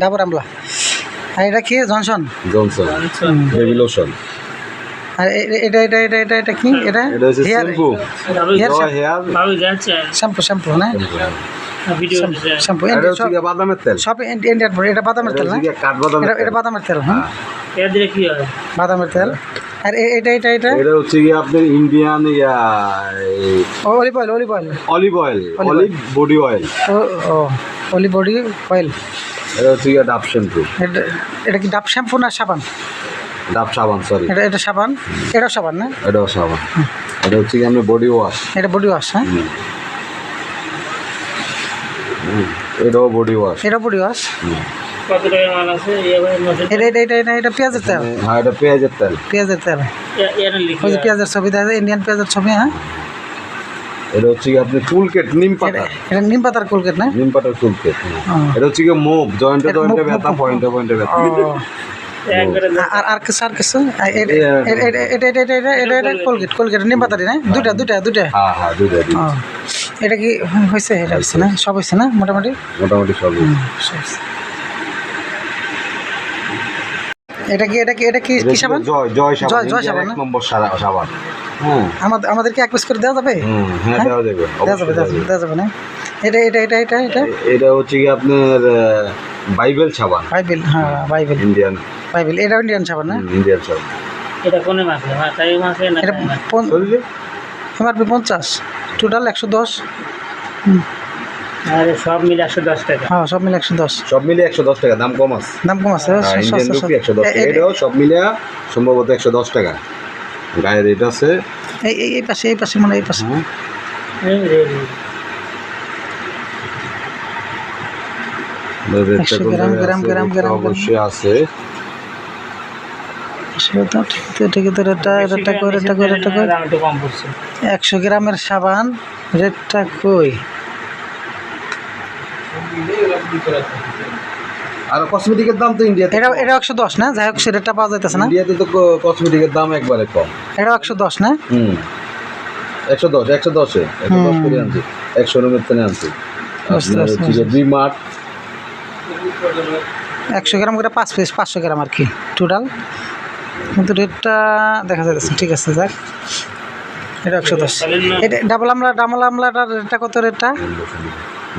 ডাবর আমলা। আর এটা কি Johnson baby lotion. আর এটা এটা এটা এটা এটা কি এটা হেয়ার শ্যাম্পু না শ্যাম্পু বাদামের তেল, সব ইন্ডিয়ান। এটা বাদামের তেল না, এটা বাদামের তেল। হ্যাঁ কি হয় বাদামের তেল। আর এটা এটা এটা এটা হচ্ছে কি আপনার Indian olive oil body oil. ও অলিভ বডি অয়েল। এটা হচ্ছে কি ডাব শ্যাম্পু। এটা কি ডাব শ্যাম্পু না সাবান? ডাব সাবান, সরি এটা সাবান। এটাও সাবান না? এটাও সাবান। এটা হচ্ছে কি আপনার বডি ওয়াশ। এটা বডি ওয়াশ। হ্যাঁ এটাও বডি ওয়াশ। এটা বডি ওয়াশ। কত টাকা মাল আছে? এটা পেঁয়াজের তেল। হ্যাঁ এটা পেঁয়াজের তেল। পেঁয়াজের তেল ওই যে পেঁয়াজের ছবি দেখা যায়, ইন্ডিয়ান পেঁয়াজের ছবি। হ্যাঁ এটা হচ্ছে কি আপনি কুলকেট নিম পাতা। এটা নিম পাতার কুলকেট না? নিম পাতার কুলকেট। এটা হচ্ছে কি মুভ জয়েন্টে ব্যথা, পয়েন্টে ব্যথা। আর কিছু এটা কোলগেট নিম পাতারি না? দুইটা। হ্যাঁ দুইটা। এটা কি হয়েছে? এটা হচ্ছে না? সব হয়েছে না মোটামুটি সব। এটা কি সাবান? জয় সাবান এক নম্বর সাবান। আমাদেরকে এক পিস করে দেওয়া যাবে? হ্যাঁ দেওয়া যাবে না? এটা হচ্ছে কি আপনার বাইবেল সাবান। হ্যাঁ বাইবেল ইন্ডিয়ান। এটা ইন্ডিয়ান সাবান না? ইন্ডিয়ান সাবান। এটা কোনে মাসে না? এটা এমআরপি 50, টোটাল 110। আরে সব মিলে 110 টাকা। হ্যাঁ সব মিলে 110। সব মিলে 110 টাকা। দাম কম আছে। ইন্ডিয়ান রুপি 110 টাকা। এটাও সব মিলে সম্ভবত 110 টাকা। গায়ের রেট আছে এই পাশে মানে এই পাশে। গ্রাম অবশ্যই আছে। ঠিক 100 গ্রামের সাবান রেটটা কই? আর কসমেটিকের দাম তো ইন্ডিয়াতে এটা 110 না? যাই হোক সেটা পাওয়া যাইতেছে না। ইন্ডিয়াতে তো কসমেটিকের দাম একবারে কম। এটা 110 না? 110 করে আনছি। 100 রুমের থেকে আনছি। আপনার হচ্ছে বিমার্ট 100 গ্রাম করে 5 পিস, 500 গ্রাম আর কি টোটাল। কিন্তু রেটটা দেখা যাচ্ছে। ঠিক আছে যাক, এটা 110। এটা ডাবল আমলাটার রেটটা কত? রেটটা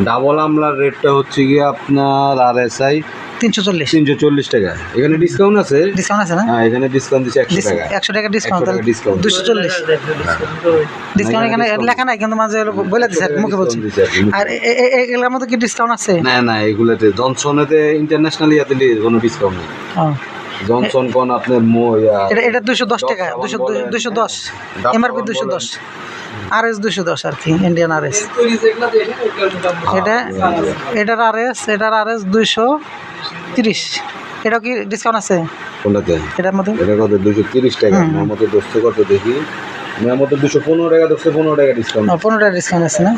ডাবল আমলার রেটটা হচ্ছে গিয়ে আপনার RSI 340 টাকা। এখানে ডিসকাউন্ট আছে না? হ্যাঁ এখানে ডিসকাউন্ট দিচ্ছে 100 টাকা। 100 টাকা ডিসকাউন্ট। 240 ডিসকাউন্ট এখানে লেখা নাই, কিন্তু মাঝে বলে দিছে মুখে বলছি। আর এগুলোর মধ্যে কি ডিসকাউন্ট আছে? না এগুলোতে জনসনেতে ইন্টারন্যাশনাল ইয়াতে কোনো ডিসকাউন্ট নেই। জনসন কোন আপনার এটা 210 টাকা। 210 এমআরপি 210। RS 210 আর কি, ইন্ডিয়ান RS। এটার RS 230। এটা কি ডিসকাউন্ট আছে কোনটাতে? এটার মধ্যে এটা কত? 230 টাকা। মেমোতে দোস্ত কত দেখি? মেমোতে 215 টাকা। 15 টাকা ডিসকাউন্ট। 15 টাকা ডিসকাউন্ট আছে না?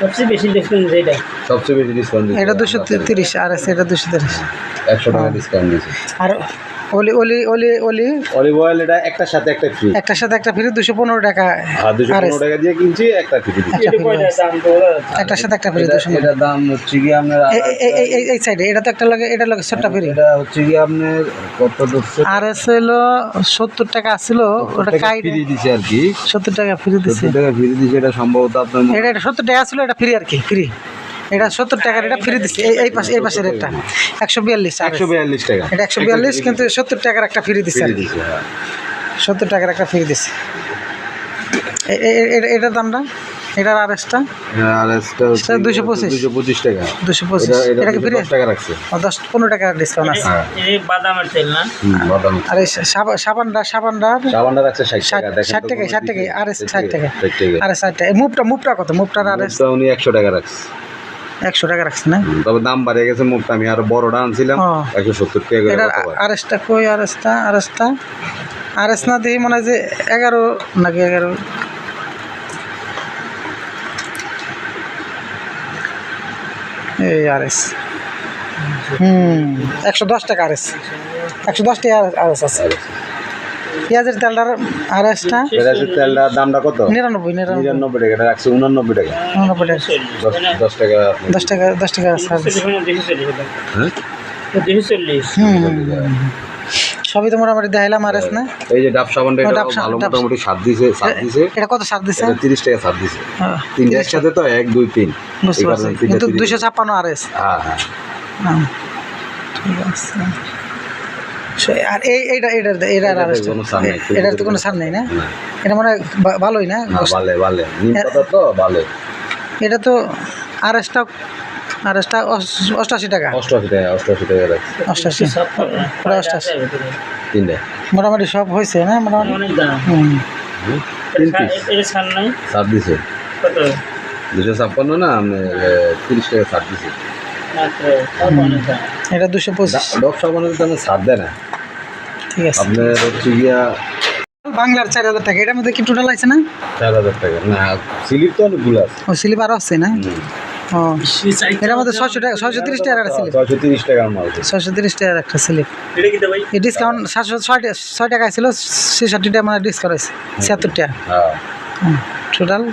সবচেয়ে বেশি ডিসকাউন্ট এটা। সবচেয়ে বেশি ডিসকাউন্ট এটা 230 RS। এটা 230। 100 টাকা ডিসকাউন্ট দিয়েছে। আর অলিভ অয়েল এটা একটার সাথে একটা ফ্রি। 215 টাকা। আর 215 টাকা দিয়ে কিনছি, একটা ফ্রি দিচ্ছি। একটার সাথে একটা ফ্রি। এটা দাম হচ্ছে কি আপনার এই সাইডে এটা তো একটা লাগে, এটা লাগে 70 ফ্রি। এটা হচ্ছে কি আপনার কত দচ্ছে? RS হলো 70 টাকা ছিল, ওটা ফ্রি দিছে আর কি। 70 টাকা ফ্রি দিছে। 70 টাকা ফ্রি দিছে। এটা সম্ভবত আপনার এটা 70 টাকা ছিল, এটা ফ্রি আর কি। ফ্রি এটা 70 টাকার, এটা ফ্রি দিচ্ছে। এই পাশের রেটটা 142 টাকা। এটা 142, কিন্তু 70 টাকার একটা ফ্রি দিচ্ছে। 70 টাকার একটা ফ্রি দিচ্ছে। এটার দামটা, এটার RSটা 225 টাকা। 225 এটা কি ফ্রি? 10 টাকা রাখছে। 15 টাকা ডিসকাউন্ট আছে। এই বাদামের তেল না? বাদাম। আর এই সাবানটা রাখছে 60 টাকা। দেখেন 60 টাকা। RS 60 টাকা। RS 60 টাকা। মুভটা কত? মুভটার RS উনি 100 টাকা রাখছে। 100 টাকা রাখছে না? তবে দাম বাড়ে গেছে। মুভটা আমি আরো বড়টা আনছিলাম 170 টাকা করে। এটা RSটা কই? RS না দেখি মনে হয় যে 11 নাকি 11। এই RS 110 টাকা। RS 110 টাকা RS আছে। পেঁয়াজের তেলটার আড়াইশটা পেঁয়াজের তেলটার দামটা কত? 99 99 টাকা, এটা রাখছে 89 টাকা। 99 টাকা 10 টাকা আপনি- 10 টাকা সার্ভিস। হ্যাঁ? সবই তো মোটামুটি দেখাইলাম আর না। এই যে ডাব সাবানটা, এটা ডাব ভালো ডাব- মোটামুটি স্বাদ দিছে। এটা কত সার দিছে? এটা 30 টাকা স্বাদ দিছে। হ্যাঁ, তিনটা একসাথে তো 1 2 3। বুঝতে পারছি, কিন্তু 256 আরএস। হ্যাঁ হ্যাঁ। ঠিক আছে। আর এটার আরএস, কোনো সার নেই। এটার তো কোনো সার নেই না? না, এটা মানে ভালোই না? না, ভালো ভালো নিম পাতা তো ভালো। এটা তো আরএসটা 88 টাকা। 88 টাকা, 88 টাকা রাখছে 88 প্রায় 88। তিনটা। মোটামুটি সব হয়েছে না মোটামুটি? অনেক দাম। হুম। 3 পিস এটা ছাড় নাই স্বাদ দিছে। কত? 256 না, আমি 30 টাকা স্বাদ দিছে। মাত্র সব অনেক দাম। এটা 225। ডাব সাবানের দামে স্বাদ দেয় না। ঠিক আছে। আপনার হচ্ছে গিয়া বাংলার 4000 টাকা। এটার মধ্যে কি টোটাল আছে না? 4000 টাকা। না, স্লিপ তো অনেকগুলো আছে। ও স্লিপ আরও আছে না? ও এটার মধ্যে 600 টাকা, 630 টাকার একটা স্লিপ। 630 টাকার মাল। 630 টাকার একটা স্লিপ। এটা কি ভাই? এই ডিসকাউন্ট 706 টাকা ছিল, 66 টাকা মানে ডিসকাউন্ট আছে 76 টাকা। হ্যাঁ। টোটাল